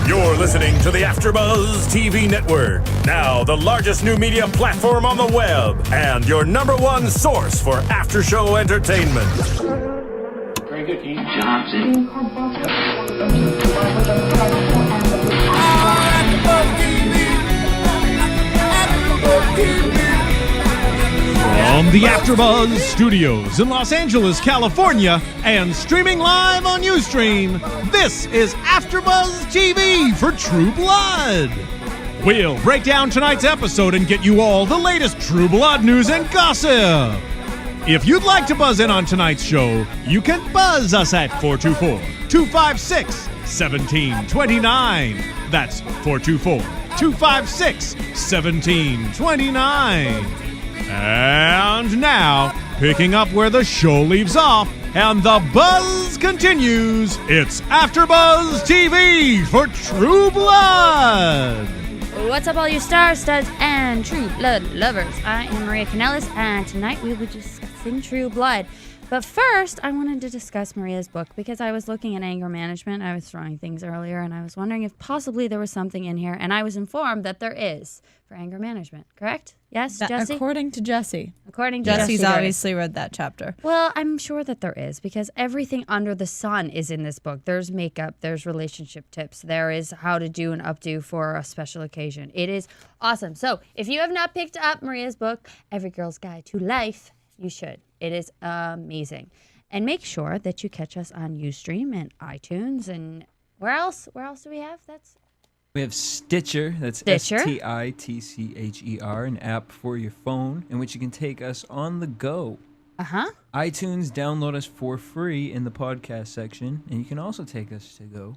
You're listening to the AFTERBUZZ TV Network, now the largest new media platform on the web, and your number one source for after-show entertainment. Very good, Keith. Johnson. From the AFTERBUZZ Studios in Los Angeles, California, and streaming live on Ustream, this is AFTERBUZZ TV for True Blood. We'll break down tonight's episode and get you all the latest True Blood news and gossip. If you'd like to buzz in on tonight's show, you can buzz us at 424-256-1729. That's 424-256-1729. And now, picking up where the show leaves off and the buzz continues, it's AFTERBUZZ TV for True Blood. What's up, all you star studs and True Blood lovers? I am Maria Kanellis, and tonight we will be discussing True Blood. But first, I wanted to discuss Maria's book because I was looking at anger management. I was throwing things earlier, and I was wondering if possibly there was something in here, and I was informed that there is for anger management. Correct? Yes, Jesse? According to Jesse. According to Jesse's Jesse, obviously read that chapter. Well, I'm sure that there is because everything under the sun is in this book. There's makeup, there's relationship tips, there is how to do an updo for a special occasion. It is awesome. So if you have not picked up Maria's book, Every Girl's Guide to Life, you should. It is amazing. And make sure that you catch us on Ustream and iTunes and where else? Where else do we have? We have Stitcher, that's Stitcher, an app for your phone in which you can take us on the go. Uh-huh. iTunes, download us for free in the podcast section, and you can also take us to go.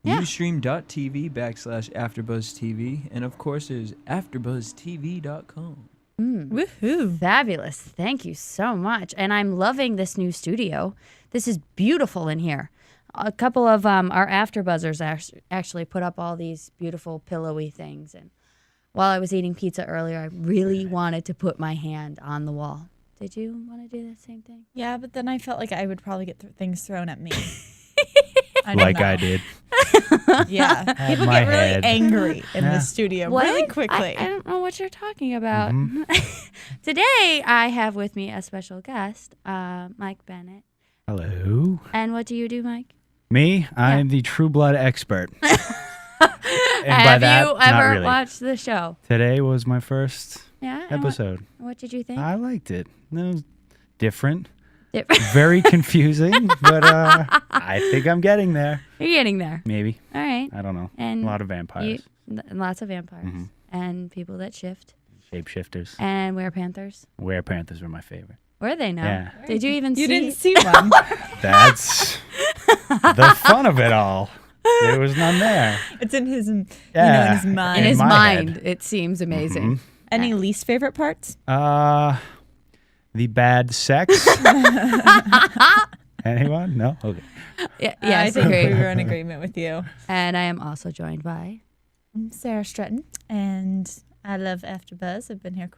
Yeah. Ustream.tv/AfterBuzzTV, and of course there's AfterBuzzTV.com. Woohoo. Fabulous. Thank you so much. And I'm loving this new studio. This is beautiful in here. A couple of our AfterBuzzers actually put up all these beautiful pillowy things. And while I was eating pizza earlier, I really wanted to put my hand on the wall. Did you want to do the same thing? Yeah, but then I felt like I would probably get things thrown at me. I did. Yeah. People my get really head. angry in the studio really quickly. I don't know what you're talking about. Today, I have with me a special guest, Mike Bennett. Hello. And what do you do, Mike? Me? I'm the True Blood expert. And have you ever watched the show? Today was my first episode. What did you think? I liked it. It was different. Very confusing, but I think I'm getting there. You're getting there. Maybe. All right. I don't know. And a lot of vampires. Lots of vampires. And people that shift. Shapeshifters. And werepanthers. Werepanthers were my favorite. Were they now? Yeah. Did you even see? You didn't see one. That's the fun of it all. There was none there. It's in his, in his mind. In his my mind, head. it seems amazing. Any least favorite parts? The bad sex. Anyone? No? Okay. Yes, I think agree. we were in agreement with you. And I am also joined by... I'm Sara Stretton, and I love AfterBuzz. I've been here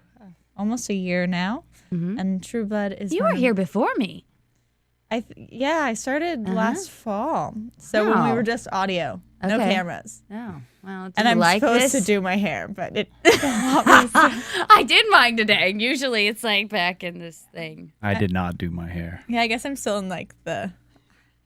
almost a year now, and True Blood is... You were here before me. I started last fall. So when we were just audio, no cameras. Oh, well, and I'm like supposed this? to do my hair, but it... I did mine today. Usually it's like back in this thing. I did not do my hair. Yeah, I guess I'm still in like the...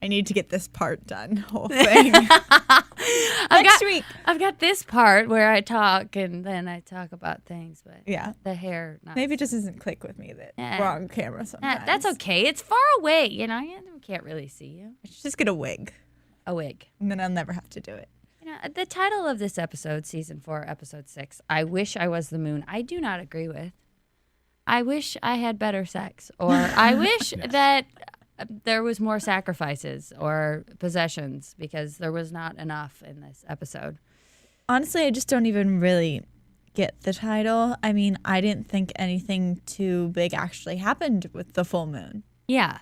I need to get this part done whole thing. Next week. I've got this part where I talk and then I talk about things, but the hair. Maybe it just doesn't click with me that wrong camera sometimes. That's okay. It's far away, you know. You can't really see you. I should just get a wig. A wig. And then I'll never have to do it. You know, the title of this episode, Season 4, Episode 6, I Wish I Was the Moon, I do not agree with. I wish I had better sex. Or I wish that... there was more sacrifices or possessions because there was not enough in this episode. Honestly, I just don't even really get the title. I mean, I didn't think anything too big actually happened with the full moon. Yeah.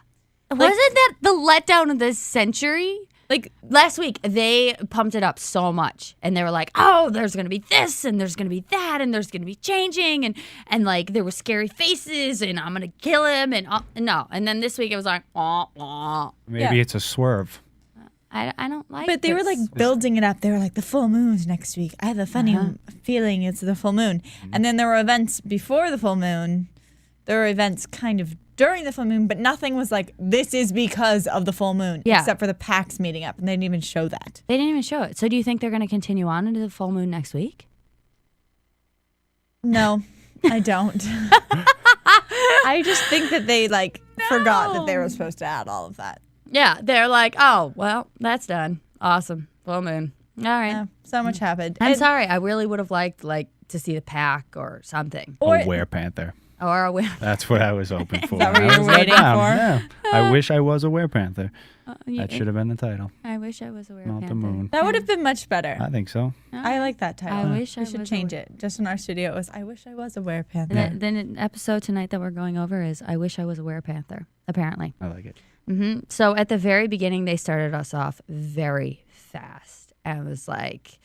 Wasn't that the letdown of this century? Like last week, they pumped it up so much, and they were like, "Oh, there's gonna be this, and there's gonna be that, and there's gonna be changing, and like there were scary faces, and I'm gonna kill him, and no." And then this week it was like, Maybe it's a swerve. I don't like But they were like building it up. They were like, the full moon's next week. I have a funny feeling it's the full moon. And then there were events before the full moon. There were events kind of during the full moon, but nothing was like, this is because of the full moon. Yeah. Except for the packs meeting up. And they didn't even show that. They didn't even show it. So do you think they're going to continue on into the full moon next week? No, I don't. I just think that they forgot that they were supposed to add all of that. Yeah, they're like, oh, well, that's done. Awesome. Full moon. All right. Yeah, so much happened. I'm sorry. I really would have liked to see the pack or something. Or A werepanther. Or a That's what I was hoping for. that what I you were was like, waiting "Damn, for?" Yeah. I wish I was a werepanther. yeah, That should have been the title, I wish I was a werepanther. not the moon. That would have been much better. I think so. I like that title. I wish I we should was change it. Just in our studio, it was, I wish I was a werepanther. Then an episode tonight that we're going over is I wish I was a werepanther, apparently. I like it. So at the very beginning, they started us off very fast. And it was like,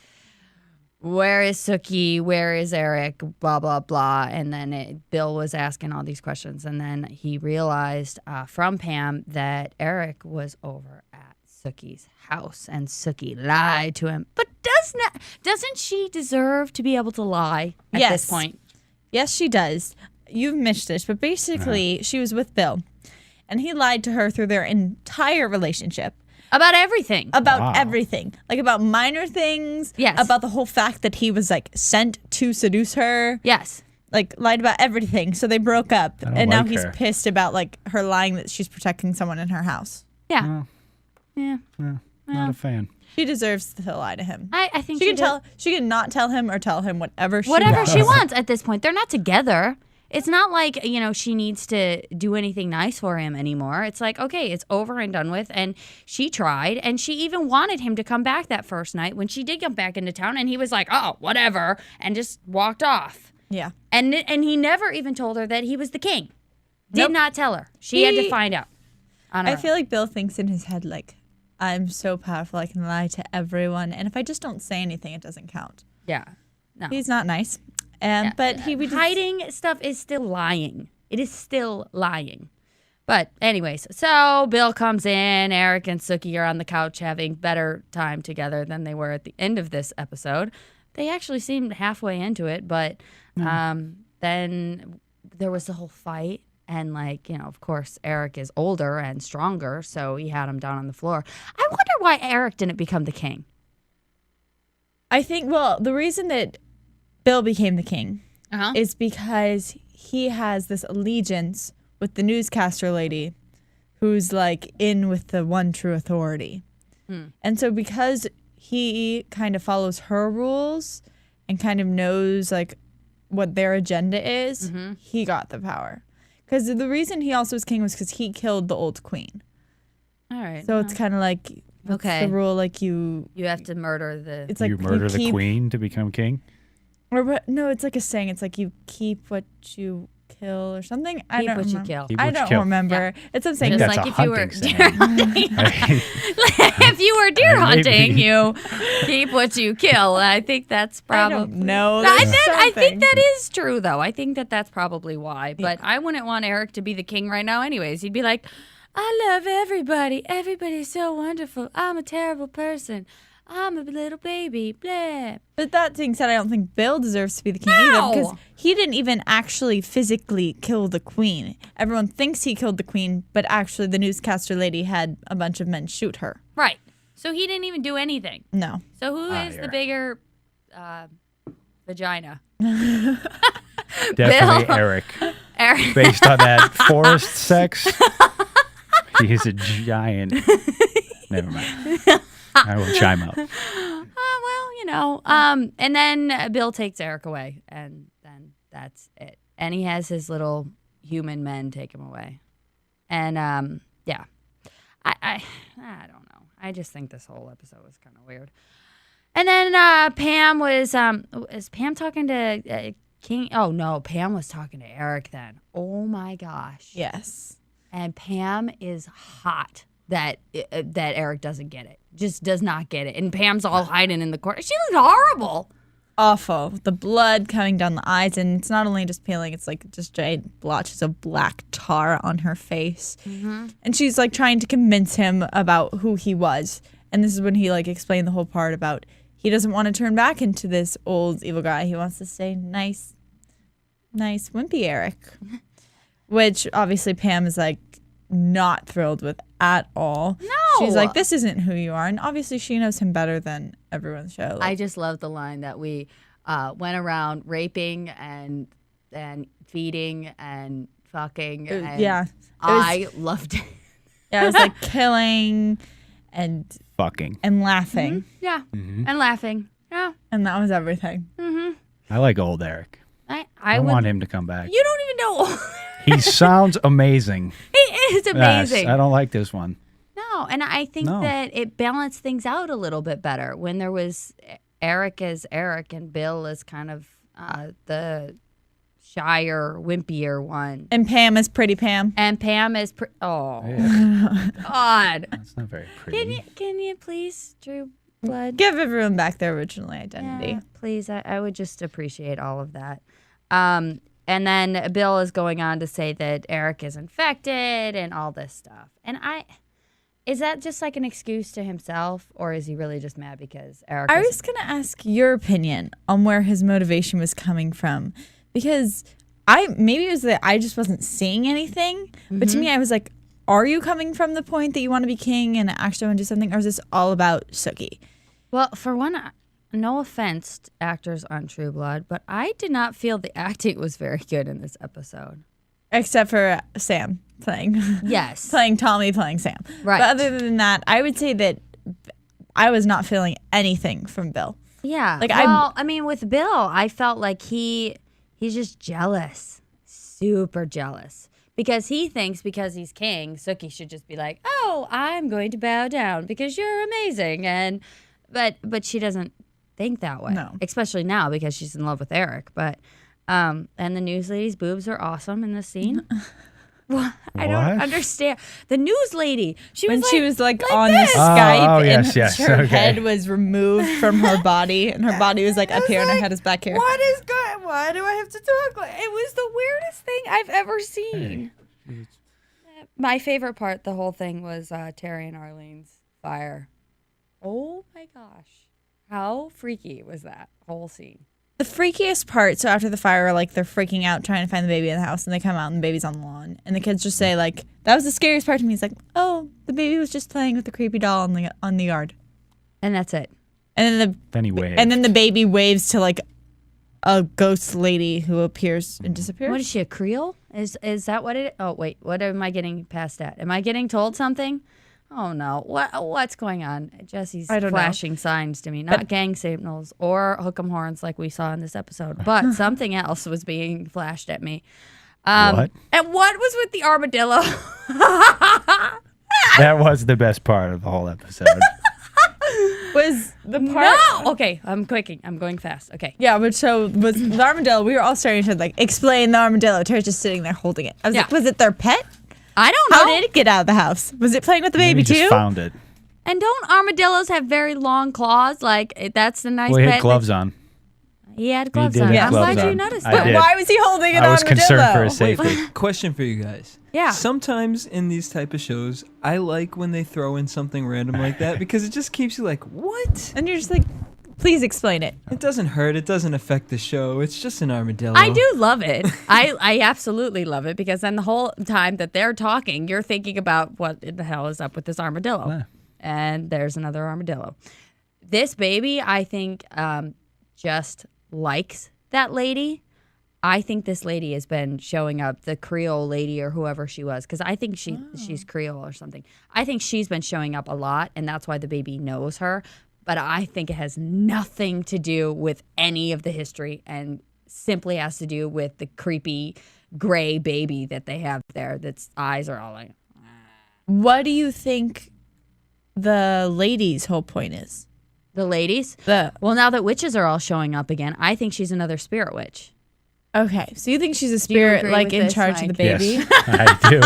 where is Sookie? Where is Eric? Blah, blah, blah. And then Bill was asking all these questions. And then he realized from Pam that Eric was over at Sookie's house. And Sookie lied to him. But doesn't she deserve to be able to lie at this point? Yes, she does. You've missed this, but basically, she was with Bill. And he lied to her through their entire relationship. About everything. About everything. Like about minor things. Yes. About the whole fact that he was sent to seduce her. Yes. Lied about everything. So they broke up. And now like he's her. pissed about her lying that she's protecting someone in her house. Yeah. Yeah. Not a fan. She deserves to lie to him. I think She can not tell him or tell him whatever she whatever wants. she wants at this point. They're not together. It's not like, she needs to do anything nice for him anymore. It's like, okay, it's over and done with. And she tried, and she even wanted him to come back that first night when she did come back into town. And he was like, oh, whatever, and just walked off. Yeah. And he never even told her that he was the king. Did Nope. not tell her. She had to find out. I feel like Bill thinks in his head, I'm so powerful, I can lie to everyone. And if I just don't say anything, it doesn't count. Yeah. No. He's not nice. But he would hiding stuff is still lying. It is still lying. But anyways, so Bill comes in. Eric and Sookie are on the couch having better time together than they were at the end of this episode. They actually seemed halfway into it, but then there was the whole fight. And of course, Eric is older and stronger, so he had him down on the floor. I wonder why Eric didn't become the king. I think, the reason that Bill became the king is because he has this allegiance with the newscaster lady who's in with the one true authority. And so because he kind of follows her rules and kind of knows what their agenda is, he got the power. Because the reason he also was king was because he killed the old queen. All right. So it's kind of what's the rule? You have to murder the... It's You murder the queen to become king? Or no, it's a saying. It's you keep what you kill or something. I don't what you remember. kill. Keep I what you don't kill. remember. It's some saying. Just That's like a if you were hunting saying. deer hunting. If you were deer hunting, you keep what you kill. I think that's probably... I don't know. I think that is true, though. I think that's probably why. But I wouldn't want Eric to be the king right now anyways. He'd be like, I love everybody. Everybody's so wonderful. I'm a terrible person. I'm a little baby, blah. But that being said, I don't think Bill deserves to be the king either because he didn't even actually physically kill the queen. Everyone thinks he killed the queen, but actually the newscaster lady had a bunch of men shoot her. Right. So he didn't even do anything. No. So who is the bigger vagina? Definitely Bill? Eric. Eric. Based on that forest sex, he's a giant. Never mind. I will chime out. And then Bill takes Eric away, and then that's it. And he has his little human men take him away. And I don't know. I just think this whole episode was kind of weird. And then Pam was Pam talking to King? Oh no, Pam was talking to Eric then. Oh my gosh. Yes. And Pam is hot that Eric doesn't get it. Just does not get it. And Pam's all hiding in the corner. She looks horrible. Awful. The blood coming down the eyes, and it's not only just peeling, it's just giant blotches of black tar on her face. And she's trying to convince him about who he was. And this is when he like explained the whole part about he doesn't want to turn back into this old evil guy. He wants to stay nice, wimpy Eric. Which obviously Pam is like not thrilled with at all. No. She's like, this isn't who you are. And obviously she knows him better than everyone's show. I just love the line that we went around raping and feeding and fucking. And I loved it. Yeah, it was like killing and Fucking. and laughing. Mm-hmm. Yeah, and laughing. Yeah. And that was everything. I like old Eric. I want him to come back. You don't even know. He sounds amazing. He is amazing. Yes, I don't like this one. No, and I think that it balanced things out a little bit better when there was Eric as Eric and Bill as kind of the shyer, wimpier one. And Pam is pretty Pam. And Pam is God. That's not very pretty. Can you please, True Blood? Give everyone back their original identity. Yeah, please. I would just appreciate all of that. And then Bill is going on to say that Eric is infected and all this stuff. And is that just like an excuse to himself, or is he really just mad because Eric? I was going to ask your opinion on where his motivation was coming from, because maybe it was that I just wasn't seeing anything, but to me I was like, are you coming from the point that you want to be king and actually want to do something, or is this all about Sookie? Well, for one, no offense to actors on True Blood, but I did not feel the acting was very good in this episode. Except for Sam playing. Yes. Playing Tommy, playing Sam. Right. But other than that, I would say that I was not feeling anything from Bill. Yeah. Like I mean, with Bill, I felt like he's just jealous. Super jealous. Because he thinks because he's king, Sookie should just be like, oh, I'm going to bow down because you're amazing. But she doesn't think that way. No. Especially now because she's in love with Eric. But and the news lady's boobs are awesome in this scene. Well, I don't understand. The news lady, she was like on this. the Skype yes, and her head was removed from her body and her body was like up here and her head is back here. What is good? Why do I have to talk like it was the weirdest thing I've ever seen. My favorite part, the whole thing, was Terry and Arlene's fire. Oh my gosh. How freaky was that whole scene? The freakiest part, so after the fire, like they're freaking out trying to find the baby in the house, and they come out and the baby's on the lawn, and the kids just say like, that was the scariest part to me. It's like, oh, the baby was just playing with the creepy doll on the yard, and that's it. And then he waved. And then the baby waves to like a ghost lady who appears and disappears. What is she, a Creole? Is that what it? Oh wait, what am I getting past at? Am I getting told something? Oh no, what's going on? Jesse's flashing signs to me, not gang signals or hook 'em horns like we saw in this episode, but something else was being flashed at me. What? And what was with the armadillo? That was the best part of the whole episode. Was the part? No. Okay, I'm going fast. Okay. Yeah, but so was the armadillo. We were all starting to like explain the armadillo. Terry's just sitting there holding it. I was like, was it their pet? I don't know. How did it get out of the house? Was it playing with the baby Maybe too? Just found it. And don't armadillos have very long claws? Like that's the nice. Well, he pet had gloves on. He had gloves did on. have I'm gloves glad you on. noticed I that. did. Why was he holding an I was armadillo? concerned for his safety. Question for you guys. Yeah. Sometimes in these type of shows, I like when they throw in something random like that because it just keeps you like, what? And you're just like, please explain it. It doesn't hurt. It doesn't affect the show. It's just an armadillo. I do love it. I absolutely love it because then the whole time that they're talking, you're thinking about what the hell is up with this armadillo. Yeah. And there's another armadillo. This baby, I think, just likes that lady. I think this lady has been showing up, the Creole lady or whoever she was, because I think she's Creole or something. I think she's been showing up a lot, and that's why the baby knows her. But I think it has nothing to do with any of the history and simply has to do with the creepy gray baby that they have there that's eyes are all like. What do you think the lady's whole point is? The ladies? Well, now that witches are all showing up again, I think she's another spirit witch. Okay, so you think she's a spirit like in charge of the baby? Yes, I do.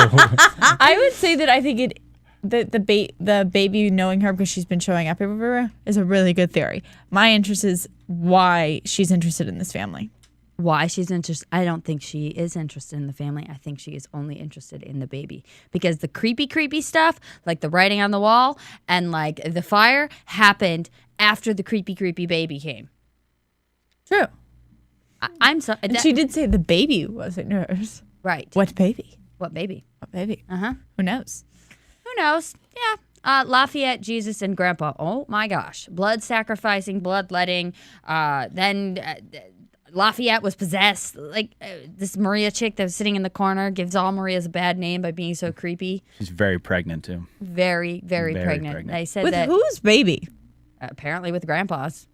I would say that I think the baby knowing her because she's been showing up everywhere is a really good theory. My interest is why she's interested in this family. why she's interested. I don't think she is interested in the family. I think she is only interested in the baby because the creepy stuff, like the writing on the wall and like the fire, happened after the creepy baby came. True. I'm so. And she did say the baby wasn't hers. Right. What baby? What baby? What baby? Uh-huh. Who knows? Who knows? Yeah. Lafayette, Jesus, and Grandpa. Oh my gosh. Blood sacrificing, bloodletting. Then Lafayette was possessed. Like this Maria chick that was sitting in the corner gives all Marias a bad name by being so creepy. She's very pregnant too. Very pregnant. They said With that whose baby? apparently with Grandpa's.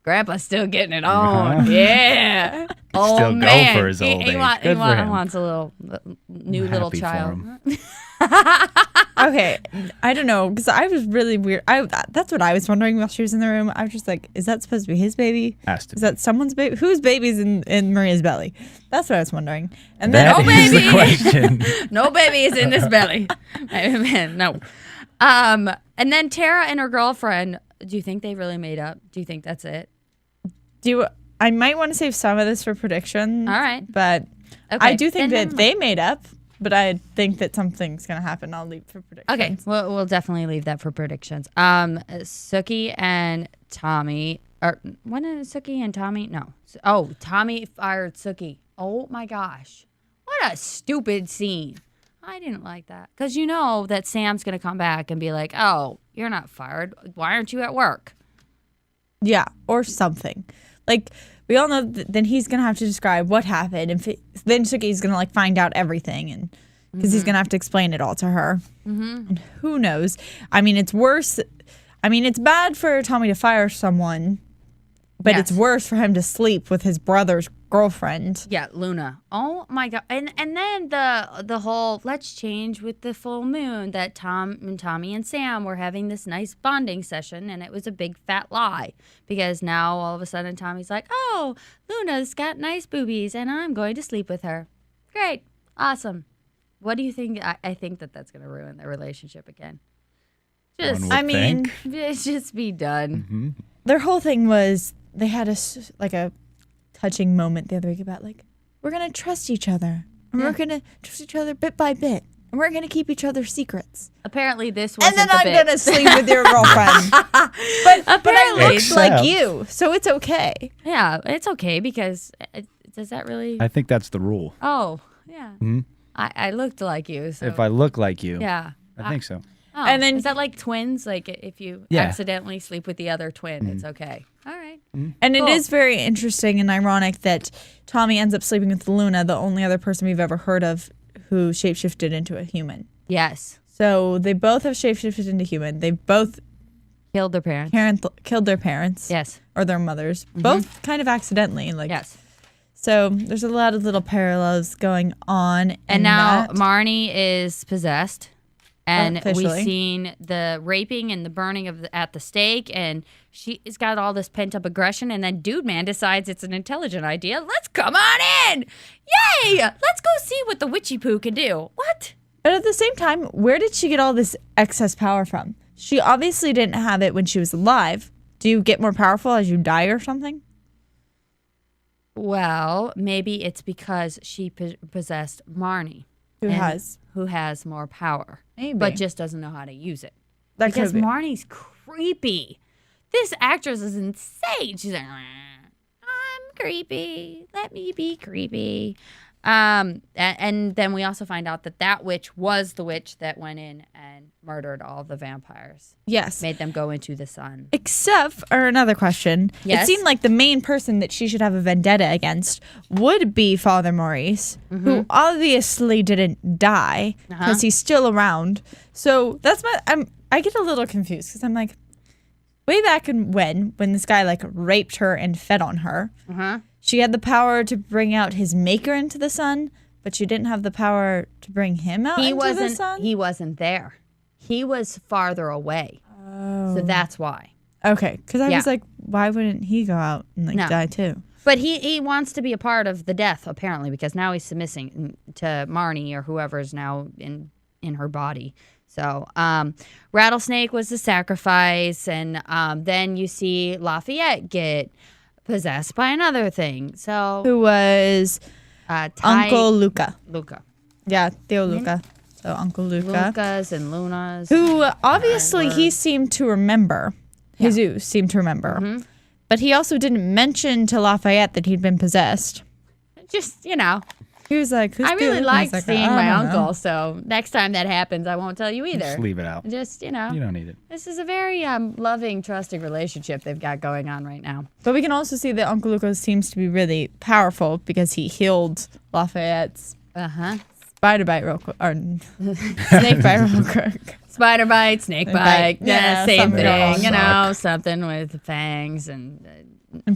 Grandpa's still getting it on. Yeah. Oh, Still man. go for his old age. Good for him. Wants a little new I'm little happy for child. him. Okay, I don't know, because I was really weird. That's what I was wondering while she was in the room. I was just like, is that supposed to be his baby? Has to Is be. that someone's baby? Whose baby's in Maria's belly? That's what I was wondering. And then, That oh, is baby. the question. No baby is in this belly. No. And then Tara and her girlfriend, do you think they really made up? Do you think that's it? I might want to save some of this for predictions. All right. But Okay. I do think Then that they made up, but I think that something's going to happen. I'll leave for predictions. Okay, we'll definitely leave that for predictions. Sookie and Tommy, or when is Sookie and Tommy? No. Oh, Tommy fired Sookie. Oh my gosh. What a stupid scene. I didn't like that. Because you know that Sam's going to come back and be like, oh, you're not fired. Why aren't you at work? Yeah, or something. Like, we all know then he's going to have to describe what happened. And then Sookie's going to, like, find out everything. And because he's going to have to explain it all to her. Mm-hmm. And who knows? I mean, it's worse. I mean, it's bad for Tommy to fire someone. But Yes. it's worse for him to sleep with his brother's girlfriend. Yeah, Luna. Oh my god. And then the whole let's change with the full moon that Tommy and Sam were having this nice bonding session, and it was a big fat lie because now all of a sudden Tommy's like, "Oh, Luna's got nice boobies and I'm going to sleep with her." Great. Awesome. What do you think? I think that's going to ruin their relationship again. One would I mean, think. Just be done. Mm-hmm. their whole thing was they had a touching moment the other week about like, we're going to trust each other. And we're going to trust each other bit by bit. And we're going to keep each other's secrets. Apparently this And wasn't then the I'm bit. going to sleep with your girlfriend. but I Apparently. looked like Except- you, so it's okay. Yeah, it's okay because does that really? I think that's the rule. Oh, yeah. Mhm. I looked like you. So. If I look like you, Yeah. I think so. Oh, And then- is that like twins? Like if you Yeah. accidentally sleep with the other twin, it's okay. All right. And it Cool. is very interesting and ironic that Tommy ends up sleeping with Luna, the only other person we've ever heard of who shapeshifted into a human. Yes. So they both have shapeshifted into human. They both Killed their parents. killed their parents. Yes. Or their mothers. Both kind of accidentally. Like, Yes. So there's a lot of little parallels going on. And in now that. Marnie is possessed. And Officially. we've seen the raping and the burning of at the stake, and she's got all this pent up aggression. And then Dude Man decides it's an intelligent idea. Let's come on in! Yay! Let's go see what the witchy poo can do. What? But at the same time, where did she get all this excess power from? She obviously didn't have it when she was alive. Do you get more powerful as you die or something? Well, maybe it's because she possessed Marnie. Who and who has more power, Maybe. but just doesn't know how to use it. That Because could be. Marnie's creepy. This actress is insane. She's like, I'm creepy. Let me be creepy. And then we also find out that witch was the witch that went in and murdered all the vampires. Yes. Made them go into the sun. Except, or another question. Yes? It seemed like the main person that she should have a vendetta against would be Father Maurice, who obviously didn't die because he's still around. So that's I get a little confused because I'm like, way back when this guy like raped her and fed on her, she had the power to bring out his maker into the sun, but she didn't have the power to bring him out into the sun? He wasn't there. He was farther away. So that's why. Okay, because I Yeah. was like, why wouldn't he go out and like No. die too? But he wants to be a part of the death, apparently, because now he's submitting to Marnie or whoever's now in her body. So rattlesnake was the sacrifice, and then you see Lafayette get possessed by another thing. So Who was Uncle Luca. Luca. Yeah, Tio Luca. So Uncle Luca. Lucas and Lunas. Who obviously he seemed to remember. Jesus seemed to remember. But he also didn't mention to Lafayette that he'd been possessed. Just, you know. He was like, who's I really Tio Luca? like He's seeing I my don't uncle, know. so next time that happens, I won't tell you either. Just leave it out. Just, you know. You don't need it. This is a very loving, trusting relationship they've got going on right now. But we can also see that Uncle Luca seems to be really powerful because he healed Lafayette's spider bite real quick. Or snake bite real quick. Spider bite, snake bite, Yeah, same something thing, else. you know, something with fangs and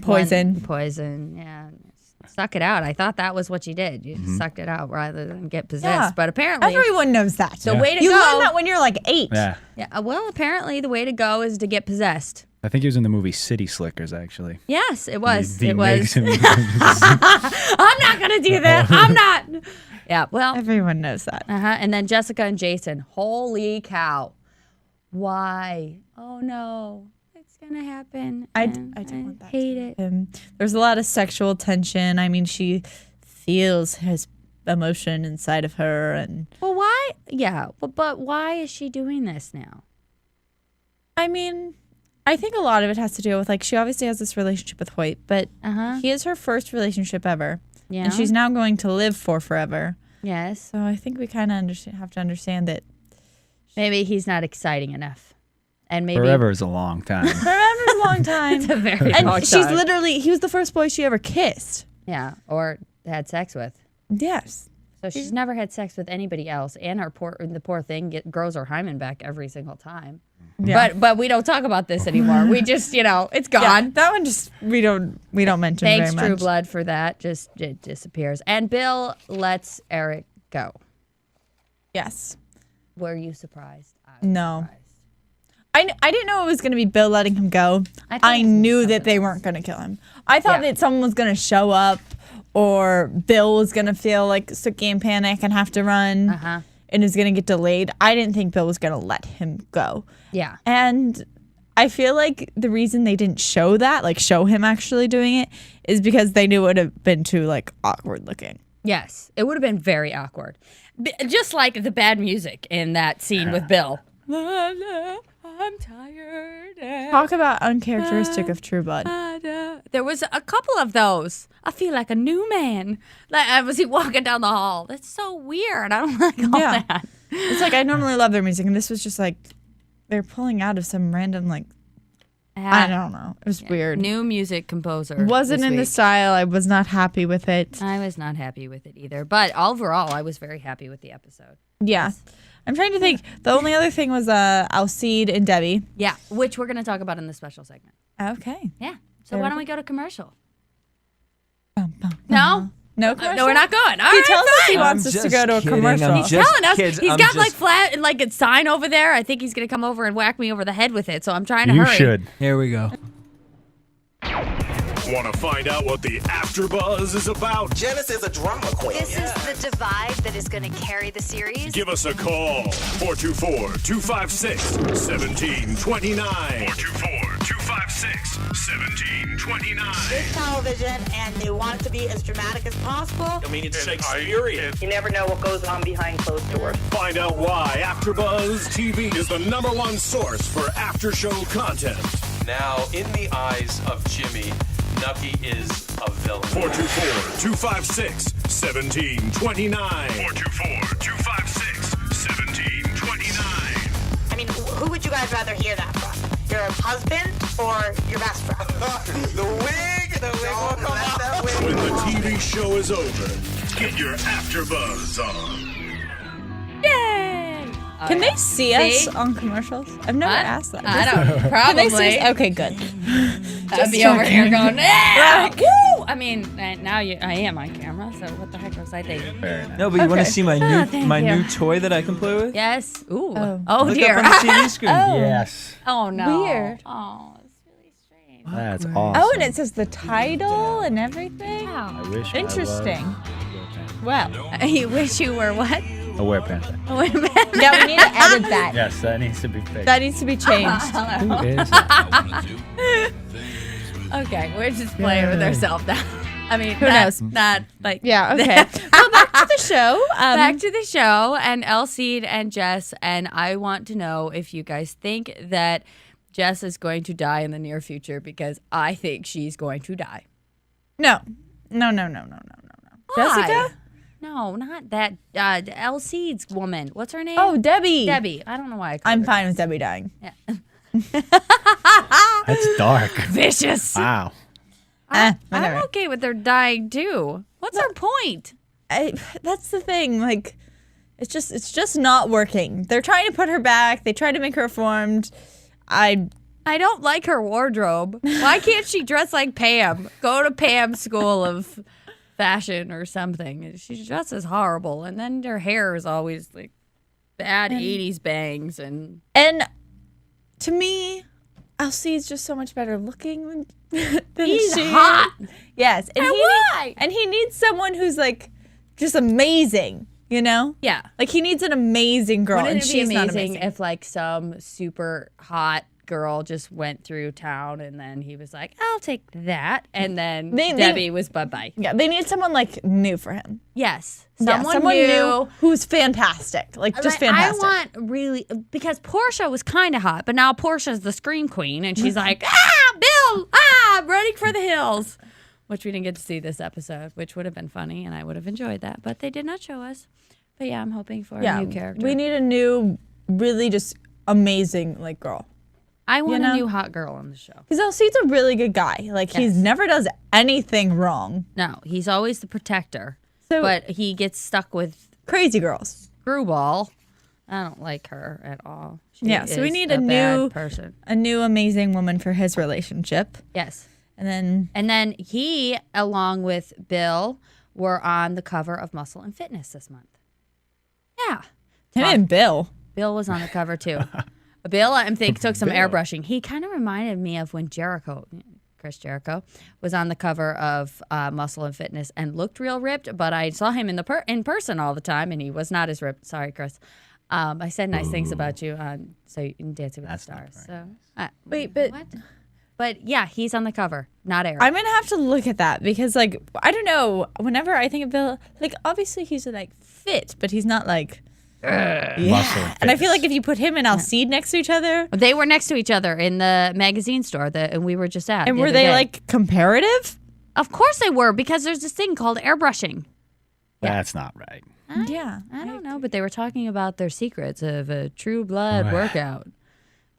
poison. Poison, yeah. Suck it out. I thought that was what you did. You just sucked it out rather than get possessed. Yeah. But apparently, Everyone knows that. the way to You go. learn that when you're like 8. Yeah. Yeah, well, apparently the way to go is to get possessed. I think he was in the movie City Slickers, actually. Yes, it was. He It makes was. him- I'm not gonna do that. I'm not. Yeah. Well. Everyone knows that. And then Jessica and Jason. Holy cow! Why? Oh no! It's gonna happen. I and don't want that. Hate it. There's a lot of sexual tension. I mean, she feels his emotion inside of her, and Well, why? Yeah. But why is she doing this now? I mean, I think a lot of it has to do with like she obviously has this relationship with Hoyt, but he is her first relationship ever, Yeah. and she's now going to live for forever. Yes. So I think we kind of have to understand that Maybe he's not exciting enough, and maybe Forever is a long time. forever's a long time. it's a very And long she's time. literally, he was the first boy she ever kissed. Yeah, or had sex with. Yes. So she's never had sex with anybody else, and the poor thing grows her hymen back every single time. Yeah. But we don't talk about this anymore. We just, it's Yeah, gone. that one just we don't mention Thanks, very much. True Blood, for that. Just it disappears. And Bill lets Eric go. Yes. Were you surprised? I was No. surprised. I didn't know it was going to be Bill letting him go. I thought I it was knew something that they else. weren't going to kill him. I thought Yeah. that someone was going to show up, or Bill was going to feel like Sookie and panic and have to run, and is going to get delayed. I didn't think Bill was going to let him go. Yeah. And I feel like the reason they didn't show that, like show him actually doing it, is because they knew it would have been too like awkward looking. Yes. It would have been very awkward. Just like the bad music in that scene with Bill. I'm tired. Talk about uncharacteristic of True Blood. There was a couple of those. I feel like a new man. Like, was he walking down the hall? That's so weird. I don't like all Yeah. that. It's like I normally love their music, and this was just like they're pulling out of some random like I don't know. It was weird. New music composer. Wasn't this in the week. style. I was not happy with it. I was not happy with it either. But overall, I was very happy with the episode. Yeah. I'm trying to think. The only other thing was Alcide and Debbie. Yeah, which we're going to talk about in the special segment. Okay. Yeah. So why don't we go to commercial? No? No? No commercial? No, we're not going. All He right, tells us he fine. wants us to go to a commercial. He's telling us. Kids, He's I'm got like just- flat like a sign over there. I think he's going to come over and whack me over the head with it. So I'm trying to You hurry. should. Here we go. Want to find out what the AfterBuzz is about? Janice is a drama queen. This is the divide that is going to carry the series. Give us a call. 424-256-1729. 424-256-1729. It's television, and they want it to be as dramatic as possible. I mean, it's Shakespearean. You never know what goes on behind closed doors. Find out why AfterBuzz TV is the #1 source for after-show content. Now, in the eyes of Jimmy, Nucky is a villain. 424-256-1729. 424-256-1729. I mean, who would you guys rather hear that from? Your husband or your best friend? The wig will come out. When the TV show is over, get your AfterBuzz on. Yay! Can they see us See? on commercials? I've never asked that. I don't. Can they Probably. see us? Okay, good. I'd be over here going, yeah! Woo! I mean, now I am on camera, so what the heck was I thinking? Fair enough. No, but you want to see my thank my you. new toy that I can play with? Yes. Ooh. Oh. Oh, Look dear. up on the TV screen. Yes. Oh, no. Weird. Oh, it's really strange. That's awesome. Oh, and it says the title and everything. Wow. I wish I Interesting. was Wow. You wish you were what? a werepanther. Yeah, we need to edit that. Yes, that needs to be fixed. That needs to be changed. Who is it? Okay, we're just playing with ourselves now. I mean, Who knows? Not like Yeah, okay. Well, back to the show. back to the show and Alcide and Jess, and I want to know if you guys think that Jess is going to die in the near future, because I think she's going to die. No. Jessica? No, not that. Alcide's woman. What's her name? Oh, Debbie. Debbie. I don't know why I called I'm her. fine with Debbie dying. Yeah. That's dark. Vicious. Wow. I'm whatever. okay with her dying too. What's her point? That's the thing. Like, it's just not working. They're trying to put her back. They try to make her reformed. I don't like her wardrobe. Why can't she dress like Pam? Go to Pam's school of fashion or something. She dresses horrible, and then her hair is always like bad 80s bangs and to me, Alcide's just so much better looking than he's she hot. is. Yes, And why? And he needs someone who's like just amazing. You know? Yeah. Like he needs an amazing girl, Wouldn't and it be she's not amazing amazing. if like some super hot girl just went through town and then he was like, I'll take that, and then Debbie was bye-bye. Yeah, they need someone like new for him. Yes. Someone new who's fantastic. Like just fantastic. I want really, because Portia was kind of hot, but now Portia's the scream queen and she's like, Bill, I'm running for the hills. Which we didn't get to see this episode, which would have been funny and I would have enjoyed that, but they did not show us. But yeah, I'm hoping for a new character. We need a new, really just amazing like girl. I want a new hot girl on the show. Because Alcide's a really good guy. Like he never does anything wrong. No, he's always the protector. So, but he gets stuck with crazy girls. Screwball. I don't like her at all. She So we need a a new bad person. A new amazing woman for his relationship. Yes. And then he, along with Bill, were on the cover of Muscle and Fitness this month. Yeah. him and Bill. Bill was on the cover too. Bill, I think, took some airbrushing. He kind of reminded me of when Chris Jericho, was on the cover of Muscle and Fitness and looked real ripped, but I saw him in person all the time, and he was not as ripped. Sorry, Chris. I said nice things about you on Dancing with the Stars. So wait, but what? But yeah, he's on the cover, not Eric. I'm gonna have to look at that because, like, I don't know. Whenever I think of Bill, like, obviously he's like fit, but he's not like. And I feel like if you put him and Alcide next to each other, they were next to each other in the magazine store that we were just at. And were they like comparative? Of course they were, because there's this thing called airbrushing. That's not right. I don't know, but they were talking about their secrets of a True Blood workout.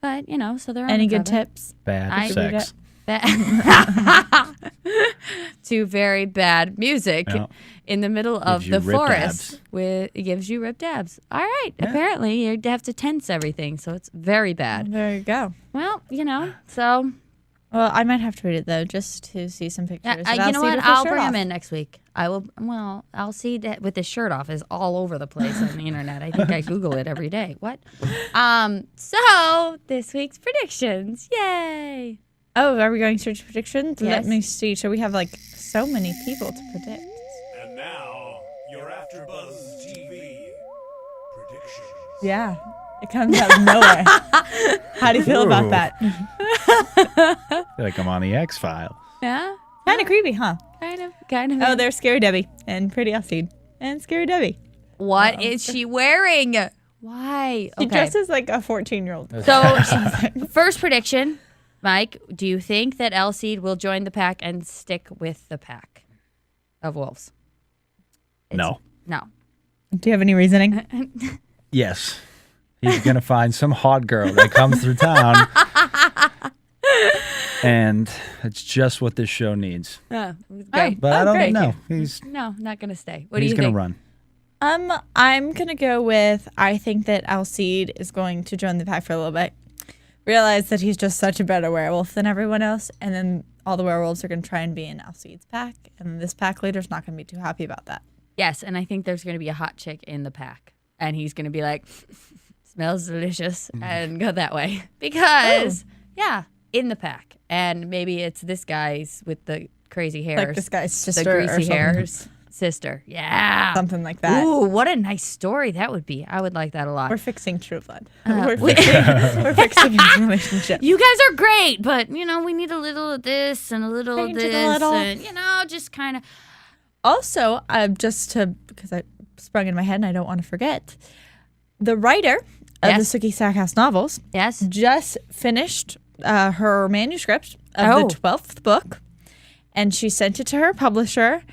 But so they're on Any the good cover. tips? Bad sex. To very bad music in the middle of the forest. It gives you ripped abs. All right. Yeah. Apparently, you have to tense everything, so it's very bad. There you go. Well, so. Well, I might have to read it, though, just to see some pictures. You know what? I'll bring him in next week. I will. Well, I'll see that with his shirt off is all over the place on the internet. I think I Google it every day. What? So, this week's predictions. Yay. Oh, are we going to predictions? Yes. Let me see. So we have like so many people to predict. And now, your AfterBuzz TV predictions. Yeah, it comes out of nowhere. How do you feel about that? I feel like I'm on the X-Files. Yeah? Kind of creepy, huh? Kind of. Oh, there's Scary Debbie and Pretty Alcide and Scary Debbie. What is she wearing? Why? She dresses like a 14-year-old. So, first prediction. Mike, do you think that Alcide will join the pack and stick with the pack of wolves? No. No. Do you have any reasoning? Yes. He's going to find some hot girl that comes through town. And it's just what this show needs. Great. But I don't know. He's not going to stay. What do you He's think? going to run. I'm going to go with, I think that Alcide is going to join the pack for a little bit. Realize that he's just such a better werewolf than everyone else, and then all the werewolves are going to try and be in Alcide's pack, and this pack leader's not going to be too happy about that. Yes, and I think there's going to be a hot chick in the pack, and he's going to be like, smells delicious, and go that way. Because, in the pack. And maybe it's this guy's with the crazy hairs. Like this guy's sister the greasy or something. hairs. sister. Yeah. Something like that. Ooh, what a nice story that would be. I would like that a lot. We're fixing True Blood. We're fixing his relationship. You guys are great, but, we need a little of this and a little of this. And, just kind of. Also, because I sprung in my head and I don't want to forget, the writer of the Sookie Stackhouse novels just finished her manuscript of the 12th book, and she sent it to her publisher,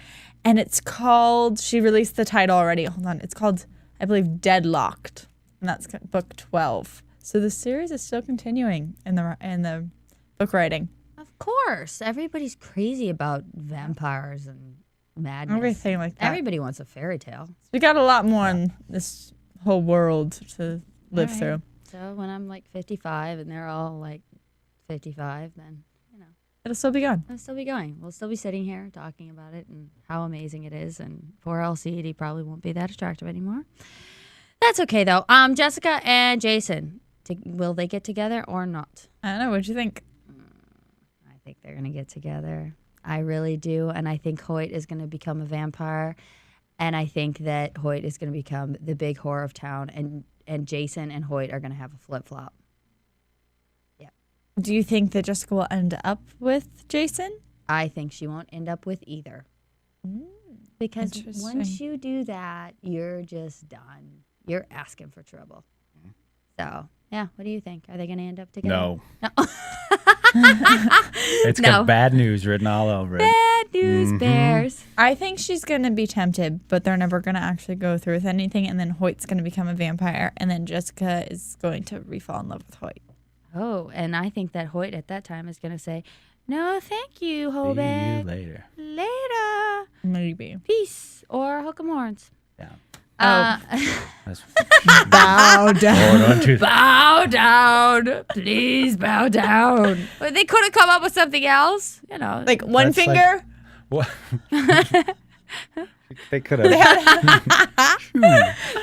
and it's called, she released the title already. Hold on. It's called, I believe, Deadlocked, and that's book 12. So the series is still continuing in the book writing. Of course. Everybody's crazy about vampires and madness. Everything like that. Everybody wants a fairy tale. We got a lot more in this whole world to live through. So when I'm like 55 and they're all like 55, then, it'll still be going. It'll still be going. We'll still be sitting here talking about it and how amazing it is. And poor Alcide, he probably won't be that attractive anymore. That's okay, though. Jessica and Jason, will they get together or not? I don't know. What'd you think? I think they're going to get together. I really do. And I think Hoyt is going to become a vampire. And I think that Hoyt is going to become the big whore of town. And Jason and Hoyt are going to have a flip-flop. Yeah. Do you think that Jessica will end up with Jason? I think she won't end up with either. Because once you do that, you're just done. You're asking for trouble. So, yeah, what do you think? Are they going to end up together? No. It's got bad news written all over it. Bad news bears. I think she's going to be tempted, but they're never going to actually go through with anything. And then Hoyt's going to become a vampire. And then Jessica is going to re-fall in love with Hoyt. Oh, and I think that Hoyt at that time is going to say, no, thank you, Hobart. See you later. Later. Maybe. Peace. Or hook 'em horns. Yeah. Bow down. Bow down. Please bow down. But they could have come up with something else. Like one finger? What? They could have.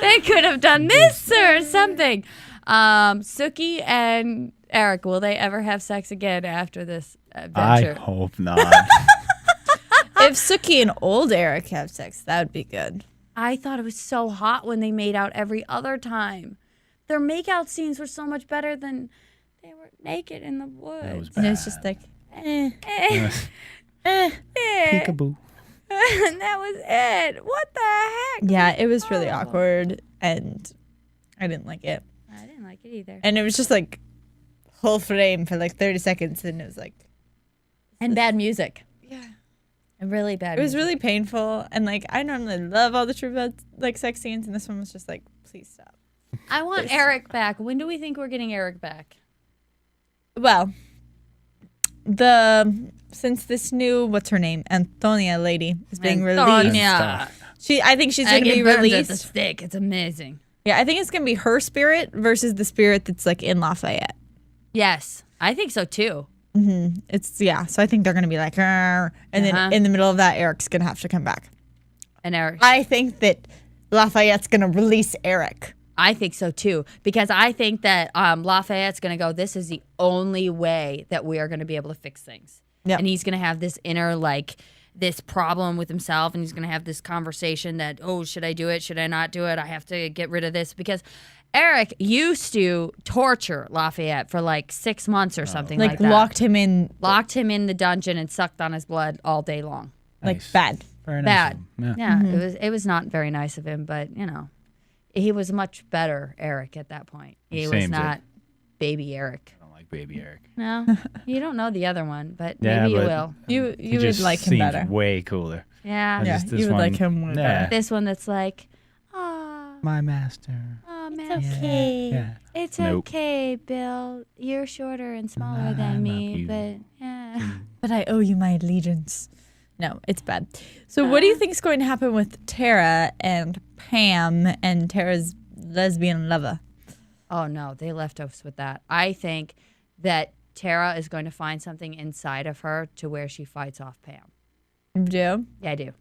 They could have done this or something. Sookie and Eric, will they ever have sex again after this adventure? I hope not. If Sookie and old Eric have sex, that would be good. I thought it was so hot when they made out every other time. Their makeout scenes were so much better than they were naked in the woods. That was And bad. it was just like, Peekaboo. And that was it. What the heck? Yeah, it was really awkward, and I didn't like it. I didn't like it either. And it was just like whole frame for like 30 seconds, and it was like... And bad music. Yeah. And really bad It was music. really painful, and like I normally love all the True Blood like sex scenes, and this one was just like, please stop. I want Eric back. When do we think we're getting Eric back? Well, since this new, what's her name, Antonia lady is being released. Antonia. I think she's going to be released. At the stick. It's amazing. Yeah, I think it's going to be her spirit versus the spirit that's like in Lafayette. Yes, I think so too. So I think they're going to be like, "Arr," and then in the middle of that, Eric's going to have to come back. And Eric. I think that Lafayette's going to release Eric. I think so too, because I think that Lafayette's going to go, this is the only way that we are going to be able to fix things. Yep. And he's going to have this inner, this problem with himself, and he's going to have this conversation that, oh, should I do it? Should I not do it? I have to get rid of this. Because Eric used to torture Lafayette for 6 months or something like that. Locked him in the dungeon and sucked on his blood all day long. Nice. Bad. Very nice Bad. of him. Yeah. It was not very nice of him, but he was much better Eric at that point. He was not baby Eric. I don't like baby Eric. No, you don't know the other one, but Yeah, maybe you but will. You would just like him seems better. way cooler. Yeah. Yeah, Just this you would one, like him way better. This one that's like, oh, My master. man. Okay. Yeah. It's Nope. okay, Bill. You're shorter and smaller than me, but yeah. But I owe you my allegiance. No, it's bad. So what do you think is going to happen with Tara and Pam and Tara's lesbian lover? Oh, no, they left us with that. I think that Tara is going to find something inside of her to where she fights off Pam. You do? Yeah, I do.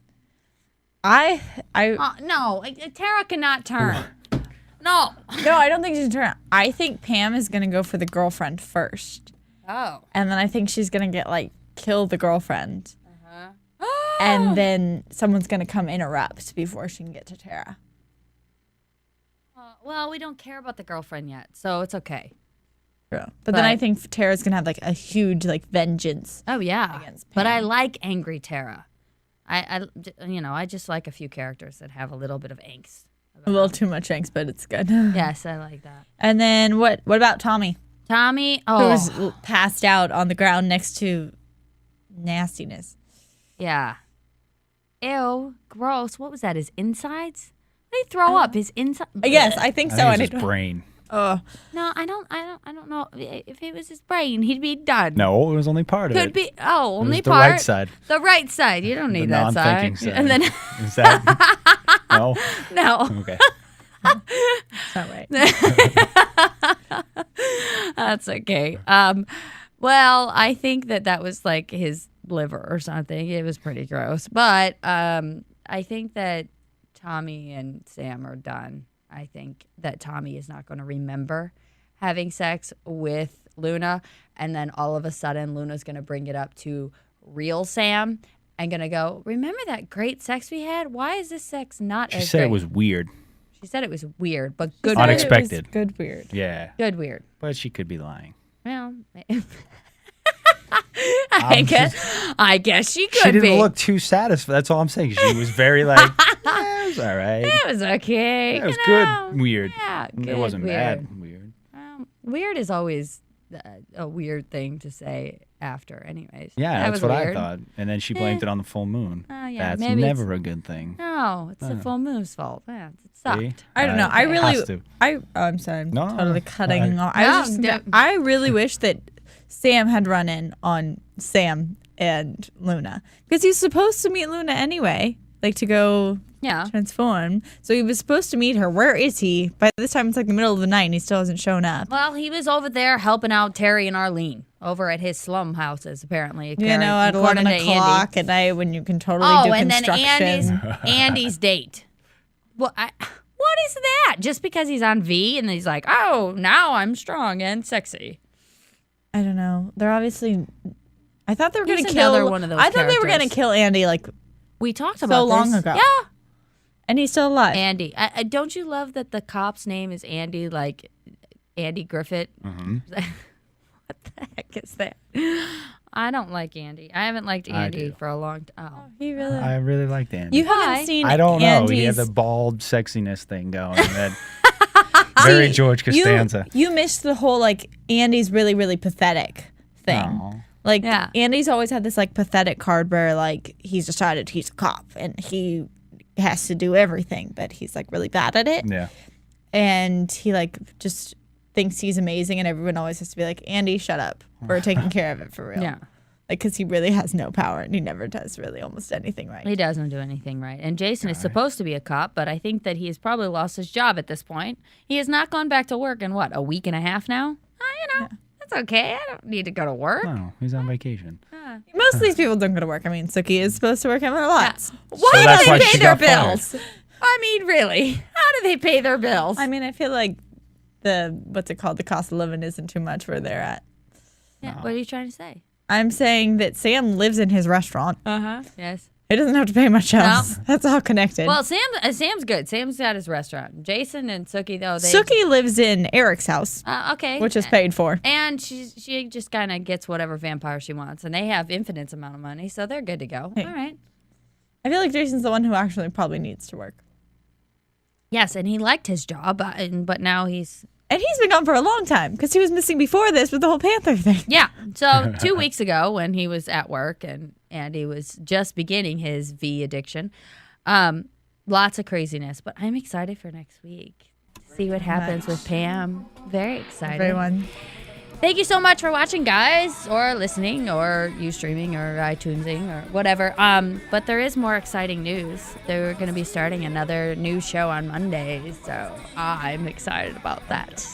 No, Tara cannot turn. No. No, I don't think she's turn. I think Pam is going to go for the girlfriend first. Oh. And then I think she's going to get kill the girlfriend. and then someone's going to come interrupt before she can get to Tara. Well, we don't care about the girlfriend yet, so it's okay. True. But then I think Tara's going to have like a huge like vengeance. Oh, yeah. Against Pam. But I like angry Tara. I just like a few characters that have a little bit of angst. A little too much angst, but it's good. Yes, I like that. And then what about Tommy? Tommy, who's passed out on the ground next to nastiness. Yeah. Ew, gross. What was that, his insides? What did he throw up? His inside? Yes, I think so. I think it was his brain. No, I don't know. If it was his brain, he'd be done. No, it was only part of it. Could be. Oh, only it was part. the right side. The right side. You don't need that side. Non-thinking side. And then Is that? No. No. Okay. That's not right. That's okay. Well, I think that was like his liver or something. It was pretty gross. But I think that Tommy and Sam are done. I think that Tommy is not going to remember having sex with Luna, and then all of a sudden Luna's going to bring it up to real Sam and going to go, remember that great sex we had? Why is this sex not as great? She said it was weird. She said it was weird, but good. Unexpected. It was good weird. Yeah. Good weird. But she could be lying. Well, I guess she could She didn't be. look too satisfied. That's all I'm saying. She was very like, yeah, it was all right. It was okay. It was you good know? weird. Yeah, It good wasn't weird. bad weird. Weird is always a weird thing to say after, anyways. Yeah, That that's was what weird. I thought. And then she blamed it on the full moon. Oh, yeah, That's maybe never a good thing. No, it's the full moon's fault. Yeah, it sucked. See? I don't know. I It really, has to. I'm sorry. I'm No, totally cutting no. off. No, I really wish that Sam had run in on Sam and Luna because he's supposed to meet Luna anyway, like to go transform. So he was supposed to meet her. Where is he? By this time, it's like the middle of the night and he still hasn't shown up. Well, he was over there helping out Terry and Arlene over at his slum houses, apparently. You know, at 11 o'clock at night when you can totally do and construction. then Andy's date. Well, what is that? Just because he's on V and he's like, oh, now I'm strong and sexy. I don't know. They're obviously. I thought they were going to He's kill. another one of those I thought they were going to characters. kill Andy like We talked so about long this. ago. Yeah. And he's still alive. Andy. Don't you love that the cop's name is Andy, like Andy Griffith? Mm-hmm. What the heck is that? I don't like Andy. I haven't liked I Andy do. for a long time. Oh, he really. I really liked Andy. You haven't seen. I don't know. He had Andy's- the bald sexiness thing going. That very George Costanza. You missed the whole like Andy's really really pathetic thing. Aw. Like Andy's always had this like pathetic card where like he's decided he's a cop and he has to do everything, but he's like really bad at it. Yeah. And he like just thinks he's amazing, and everyone always has to be like, Andy, shut up. We're taking care of it for real. Yeah. Like, because he really has no power, and he never does really almost anything right. He doesn't do anything right. And Jason is supposed to be a cop, but I think that he has probably lost his job at this point. He has not gone back to work in, what, a week and a half now? That's okay. I don't need to go to work. No, he's on vacation. Most of these people don't go to work. I mean, Sookie is supposed to work at Merlotte. Why that's do why they pay she their got fired. bills? I mean, really, how do they pay their bills? I mean, I feel like what's it called? The cost of living isn't too much where they're at. Yeah, what are you trying to say? I'm saying that Sam lives in his restaurant. Yes. He doesn't have to pay much else. That's all connected. Well, Sam's good. Sam's got his restaurant. Jason and Sookie, though, they... Sookie lives in Eric's house, okay. which is paid for. And she just kind of gets whatever vampire she wants. And they have infinite amount of money, so they're good to go. Hey. All right. I feel like Jason's the one who actually probably needs to work. Yes, and he liked his job, but now he's... And he's been gone for a long time because he was missing before this with the whole Panther thing. Yeah. So 2 weeks ago when he was at work and he was just beginning his V addiction, lots of craziness. But I'm excited for next week to see what happens with Pam. Very excited. Everyone. Thank you so much for watching, guys, or listening, or you streaming, or iTunesing, or whatever. But there is more exciting news. They're going to be starting another new show on Monday, so I'm excited about that.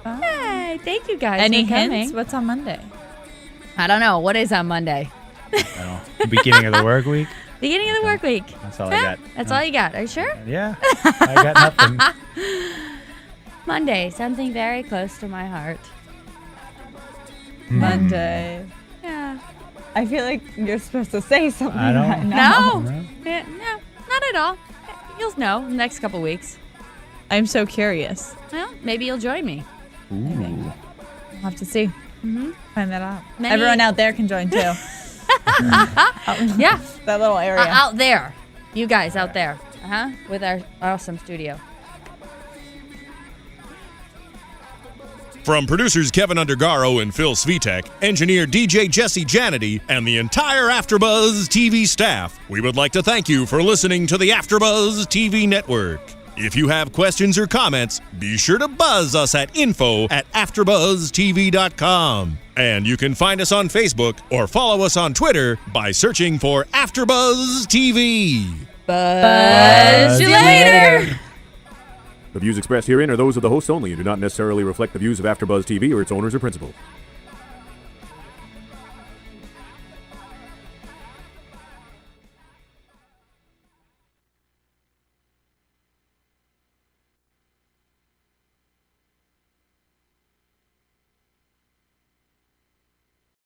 Oh. Yay! Thank you guys Any for coming. hints? What's on Monday? I don't know. What is on Monday? Oh, the beginning of the work week. Beginning of the work week. That's all I got. That's all you got. Are you sure? Yeah. I got nothing. Monday, something very close to my heart. Monday. Yeah. I feel like you're supposed to say something I don't. right now. No, no, not at all. You'll know in the next couple weeks. I'm so curious. Well, maybe you'll join me. Ooh. We'll have to see. Find that out. Maybe- Everyone out there can join too. Yeah, That little area. out there. You guys out there. With our awesome studio. From producers Kevin Undergaro and Phil Svitek, engineer DJ Jesse Janity, and the entire AfterBuzz TV staff, we would like to thank you for listening to the AfterBuzz TV network. If you have questions or comments, be sure to buzz us at info@AfterBuzzTV.com. And you can find us on Facebook or follow us on Twitter by searching for AfterBuzz TV. Buzz you later. The views expressed herein are those of the hosts only and do not necessarily reflect the views of AfterBuzz TV or its owners or principals.